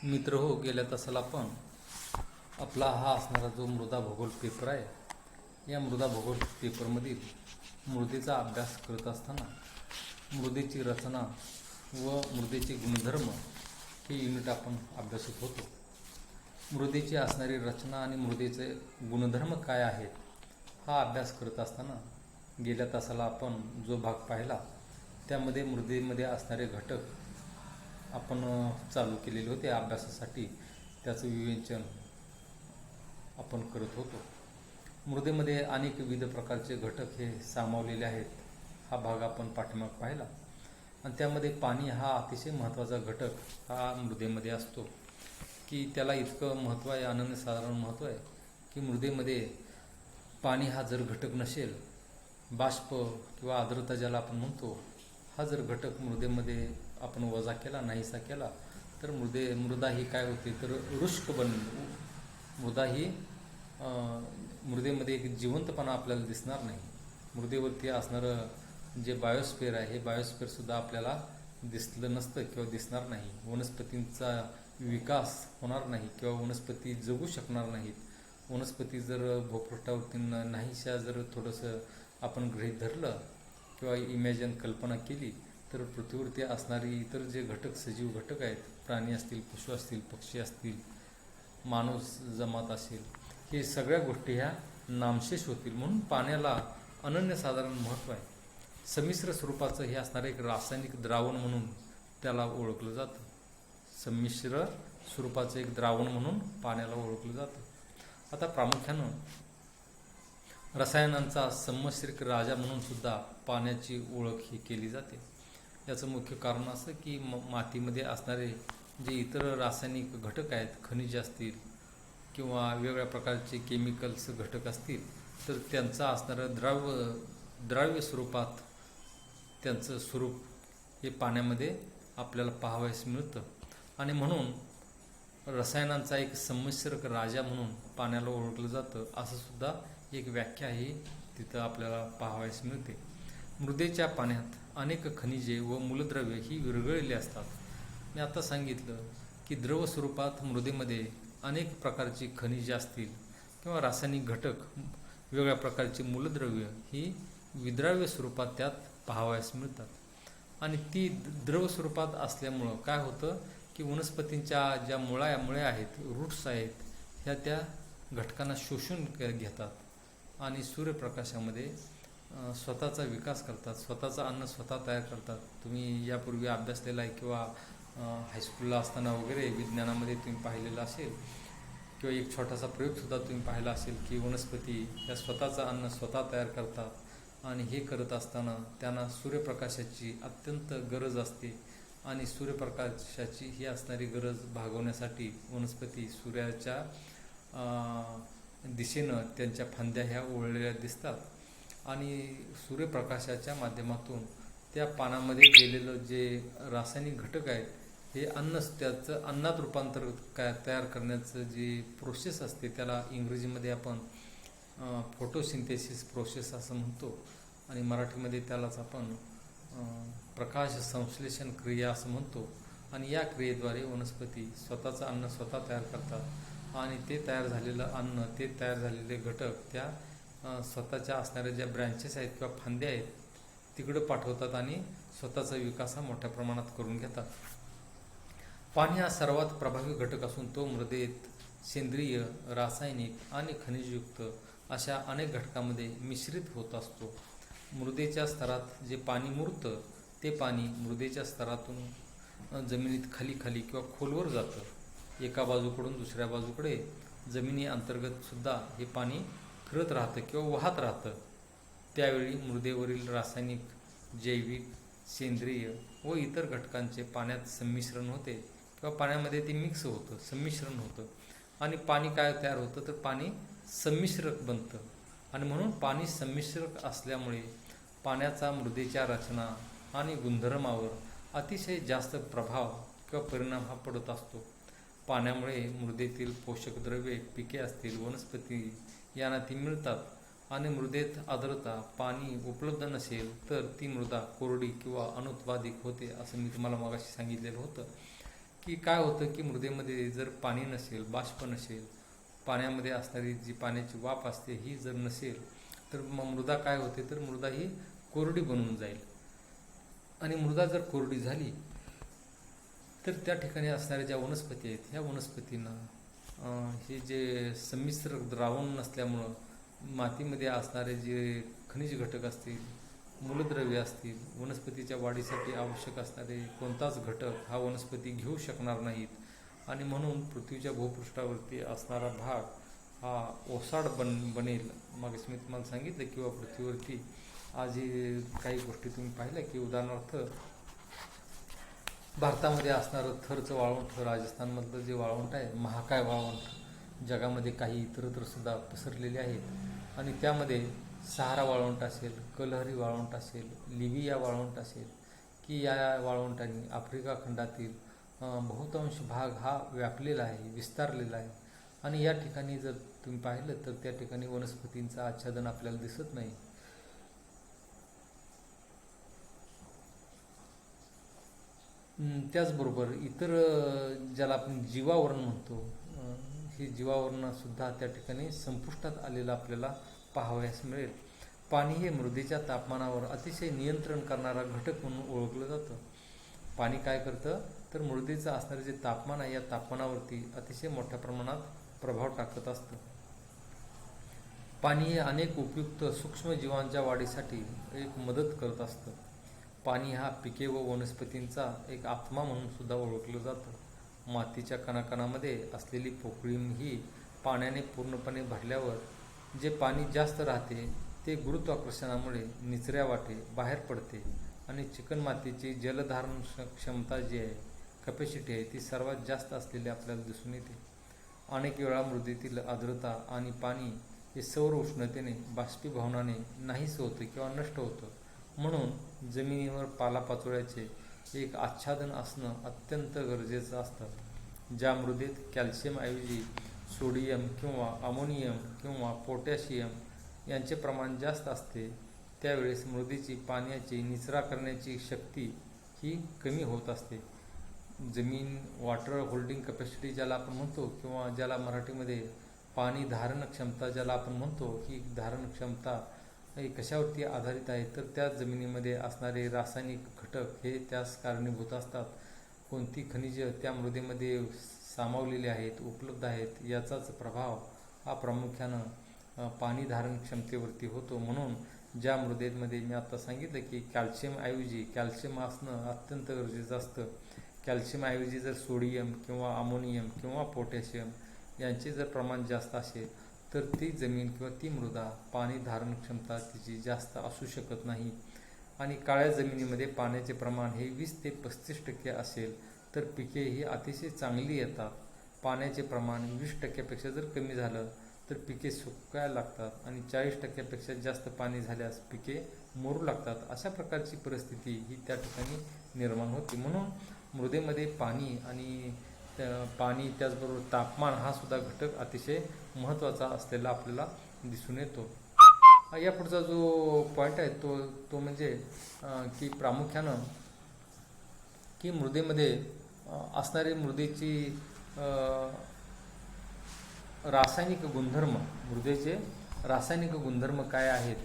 मित्र हो, गेल्या तासाला आपण आपला हा असणारा जो मृदा भूगोल पेपर आहे, या मृदा भूगोल पेपरमधील मृदेचा अभ्यास करत असताना मृदेची रचना व मृदेचे गुणधर्म हे युनिट आपण अभ्यासत होतो. मृदेची असणारी रचना आणि मृदेचे गुणधर्म काय आहेत हा अभ्यास करत असताना गेल्या तासाला आपण जो भाग पाहिला त्यामध्ये मृदेमध्ये असणारे घटक आपण चालू केलेले होते अभ्यासासाठी. त्याचं विवेचन आपण करत होतो. मृदेमध्ये अनेक विविध प्रकारचे घटक हे सामावलेले आहेत. हा भाग आपण पाठीमाग पाहिला आणि त्यामध्ये पाणी हा अतिशय महत्त्वाचा घटक हा मृदेमध्ये असतो की त्याला इतकं महत्त्व आहे, अनन्यसाधारण महत्त्व आहे की मृदेमध्ये पाणी हा जर घटक नसेल, बाष्प किंवा आर्द्रता ज्याला आपण म्हणतो, हा जर घटक मृदेमध्ये आपण वजा केला, नाहीसा केला तर मृदा ही काय होते तर रुष्क मृदा ही मृदेमध्ये एक जिवंतपणा आपल्याला दिसणार नाही. मृदेवरती असणारं जे बायोस्फिअर आहे हे बायोस्फिअरसुद्धा आपल्याला दिसलं नसतं किंवा दिसणार नाही. वनस्पतींचा विकास होणार नाही किंवा वनस्पती जगू शकणार नाहीत. वनस्पती जर भूपृष्ठावरती नाहीशा जर थोडंसं आपण गृहीत धरलं किंवा इमॅजिन कल्पना केली तर पृथ्वीवरती असणारी इतर जे घटक, सजीव घटक आहेत, प्राणी असतील, पशु असतील, पक्षी असतील, माणूस जमात असेल, हे सगळ्या गोष्टी ह्या नामशेष होतील. म्हणून पाण्याला अनन्यसाधारण महत्त्व आहे. संमिश्र स्वरूपाचं हे असणारं एक रासायनिक द्रावण म्हणून त्याला ओळखलं जातं. संमिश्र स्वरूपाचं एक द्रावण म्हणून पाण्याला ओळखलं जातं. आता प्रामुख्यानं रसायनांचा संमिश्रक राजा म्हणून सुद्धा पाण्याची ओळख ही केली जाते. याचं मुख्य कारण असं की मातीमध्ये असणारे जे इतर रासायनिक घटक आहेत, खनिज असतील किंवा वेगवेगळ्या प्रकारचे केमिकल्स घटक असतील, तर त्यांचं असणारं द्राव्य स्वरूपात त्यांचं स्वरूप हे पाण्यामध्ये आपल्याला पाहावयास मिळतं. आणि म्हणून रसायनांचा एक संमिश्रक राजा म्हणून पाण्याला ओळखलं जातं, असं सुद्धा एक व्याख्या ही तिथं आपल्याला पाहावयास मिळते. मृदेच्या पाण्यात अनेक खनिजे व मूलद्रव्ये ही विरघळलेली असतात. मी आता सांगितलं की द्रव स्वरूपात मृदेमध्ये अनेक प्रकारची खनिजे असतील किंवा रासायनिक घटक, वेगवेगळ्या प्रकारची मूलद्रव्य ही विद्राव्य स्वरूपात त्यात पाहावयास मिळतात. आणि ती द्रव स्वरूपात असल्यामुळं काय होतं की वनस्पतींच्या ज्या मुळ्या आहेत, रूट्स आहेत, ह्या त्या घटकांना शोषून घेतात आणि सूर्यप्रकाशामध्ये स्वतःचा विकास करतात, स्वतःचं अन्न स्वतः तयार करतात. तुम्ही यापूर्वी अभ्यासलेला आहे किंवा हायस्कूलला असताना वगैरे विज्ञानामध्ये तुम्ही पाहिलेलं असेल किंवा एक छोटासा प्रयोगसुद्धा तुम्ही पाहिला असेल की वनस्पती या स्वतःचं अन्न स्वतः तयार करतात आणि हे करत असताना त्यांना सूर्यप्रकाशाची अत्यंत गरज असते आणि सूर्यप्रकाशाची ही असणारी गरज भागवण्यासाठी वनस्पती सूर्याच्या दिशेनं त्यांच्या फांद्या ह्या ओळलेल्या दिसतात आणि सूर्यप्रकाशाच्या माध्यमातून त्या पानामध्ये गेलेलं जे रासायनिक घटक आहेत हे त्याचं अन्नात रूपांतर तयार करण्याचं जी प्रोसेस असते त्याला इंग्रजीमध्ये आपण फोटोसिंथेसिस प्रोसेस असं म्हणतो आणि मराठीमध्ये त्यालाच आपण प्रकाश संश्लेषण क्रिया असं म्हणतो. आणि या क्रियेद्वारे वनस्पती स्वतःचं अन्न स्वतः तयार करतात आणि ते तयार झालेलं अन्न, ते तयार झालेले घटक त्या स्वतःच्या असणाऱ्या ज्या ब्रँचेस आहेत किंवा फांद्या आहेत तिकडं पाठवतात आणि स्वतःचा विकास हा मोठ्या प्रमाणात करून घेतात. पाणी हा सर्वात प्रभावी घटक असून तो मृदेत सेंद्रिय, रासायनिक आणि खनिजयुक्त अशा अनेक घटकांमध्ये मिश्रित होत असतो. मृदेच्या स्तरात जे पाणी मुरतं ते पाणी मृदेच्या स्तरातून जमिनीत खाली किंवा खोलवर जातं. एका बाजूकडून दुसऱ्या बाजूकडे जमिनी अंतर्गत सुद्धा हे पाणी फिरत राहतं किंवा वाहत राहतं. त्यावेळी मृदेवरील रासायनिक, जैविक, सेंद्रिय व इतर घटकांचे पाण्यात संमिश्रण होते किंवा पाण्यामध्ये ते मिक्स होतं, संमिश्रण होतं आणि पाणी काय तयार होतं तर पाणी संमिश्रक बनतं. आणि म्हणून पाणी संमिश्रक असल्यामुळे पाण्याचा मृदेच्या रचना आणि गुणधर्मावर अतिशय जास्त प्रभाव किंवा परिणाम हा पडत असतो. पाण्यामुळे मृदेतील पोषक द्रव्ये, पिके असतील, वनस्पती यांना ती मिळतात आणि मृदेत आर्द्रता, पाणी उपलब्ध नसेल तर ती मृदा कोरडी किंवा अनुत्पादिक होते, असं मी तुम्हाला मगाशी सांगितलेलं होतं. की काय होतं की मृदेमध्ये जर पाणी नसेल, बाष्प नसेल, पाण्यामध्ये असणारी जी पाण्याची वाफ असते ही जर नसेल तर मग मृदा काय होते, तर मृदा ही कोरडी बनून जाईल. आणि मृदा जर कोरडी झाली तर त्या ठिकाणी असणाऱ्या ज्या वनस्पती आहेत ह्या वनस्पतींना हे जे संमिश्र द्रावण नसल्यामुळं मातीमध्ये असणारे जे खनिज घटक असतील, मूलद्रव्य असतील, वनस्पतीच्या वाढीसाठी आवश्यक असणारे कोणताच घटक हा वनस्पती घेऊ शकणार नाहीत आणि म्हणून पृथ्वीच्या भूपृष्ठावरती असणारा भाग हा ओसाड बनेल. मग मी तुम्हाला सांगितलं किंवा पृथ्वीवरती आज हे काही गोष्टी तुम्ही पाहिल्या की उदाहरणार्थ भारतामध्ये असणारं थरचं वाळवंट, राजस्थानमधलं जे वाळवंट आहे महाकाय वाळवंट, जगामध्ये काही इतरत्र सुद्धा पसरलेले आहेत आणि त्यामध्ये सहारा वाळवंट असेल, कलहरी वाळवंट असेल, लिबिया वाळवंट असेल की या वाळवंटांनी आफ्रिका खंडातील बहुतांश भाग हा व्यापलेला आहे, विस्तारलेला आहे आणि या ठिकाणी जर तुम्ही पाहिलं तर त्या ठिकाणी वनस्पतींचं आच्छादन आपल्याला दिसत नाही. त्याचबरोबर इतर ज्याला आपण जीवावरण म्हणतो, हे जीवावरणसुद्धा त्या ठिकाणी संपुष्टात आलेलं आपल्याला पाहावयास मिळेल. पाणी हे मृदेच्या तापमानावर अतिशय नियंत्रण करणारा घटक म्हणून ओळखलं जातं. पाणी काय करतं, तर मृदेचं असणारे जे तापमान आहे या तापमानावरती अतिशय मोठ्या प्रमाणात प्रभाव टाकत असतं. पाणी हे अनेक उपयुक्त सूक्ष्मजीवांच्या वाढीसाठी एक मदत करत असतं. पाणी हा पिके व वनस्पतींचा एक आत्मा म्हणून सुद्धा ओळखलं जातं. मातीच्या कणाकणामध्ये असलेली पोकळी ही पाण्याने पूर्णपणे भरल्यावर जे पाणी जास्त राहते ते गुरुत्वाकर्षणामुळे निचऱ्या वाटे बाहेर पडते आणि चिकणमातीची जलधारण क्षमता जी आहे, कपॅसिटी आहे, ती सर्वात जास्त असलेली आपल्याला दिसून येते. अनेक वेळा मृदेतील आर्द्रता आणि पाणी हे सौर उष्णतेने बाष्पीभवनाने नाहीस होतं किंवा नष्ट होतं. म्हणून जमिनीवर पालापाचोळ्याचे एक आच्छादन असणं अत्यंत गरजेचं असतं. ज्या मृदेत कॅल्शियमऐवजी सोडियम किंवा अमोनियम किंवा पोटॅशियम यांचे प्रमाण जास्त असते त्यावेळेस मृदेची पाण्याची निचरा करण्याची शक्ती ही कमी होत असते. जमीन वॉटर होल्डिंग कपॅसिटी ज्याला आपण म्हणतो किंवा ज्याला मराठीमध्ये पाणी धारण क्षमता ज्याला आपण म्हणतो, ही धारण क्षमता कशावरती आधारित आहे, तर त्या जमिनीमध्ये असणारे रासायनिक घटक हे त्यास कारणीभूत असतात. कोणती खनिजं त्या मृदेमध्ये सामावलेली आहेत, उपलब्ध आहेत, याचाच प्रभाव हा प्रामुख्यानं पाणी धारण क्षमतेवरती होतो. म्हणून ज्या मृदेमध्ये मी आता सांगितलं की कॅल्शियमऐवजी कॅल्शियम असणं अत्यंत गरजेचं असतं. कॅल्शियमऐवजी जर सोडियम किंवा अमोनियम किंवा पोटॅशियम यांचे जर प्रमाण जास्त असेल तर ती जमीन किंवा ती मृदा पाणी धारण क्षमता तिची जास्त असू शकत नाही. आणि काळ्या जमिनीमध्ये पाण्याचे प्रमाण हे 20 ते 35% असेल तर पिके ही अतिशय चांगली येतात. पाण्याचे प्रमाण 20% जर कमी झालं तर पिके सुकायला लागतात आणि 40% जास्त पाणी झाल्यास पिके मरू लागतात. अशा प्रकारची परिस्थिती ही त्या ठिकाणी निर्माण होते. म्हणून मृदेमध्ये पाणी त्याचबरोबर तापमान हा सुद्धा घटक अतिशय महत्त्वाचा असलेला आपल्याला दिसून येतो. या पुढचा जो पॉईंट आहे तो म्हणजे की प्रामुख्यानं की मृदेमध्ये असणारी मृदेची रासायनिक गुणधर्म, मृदेचे रासायनिक गुणधर्म काय आहेत,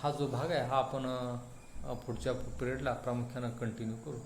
हा जो भाग आहे हा आपण पुढच्या पिरियडला प्रामुख्यानं कंटिन्यू करू.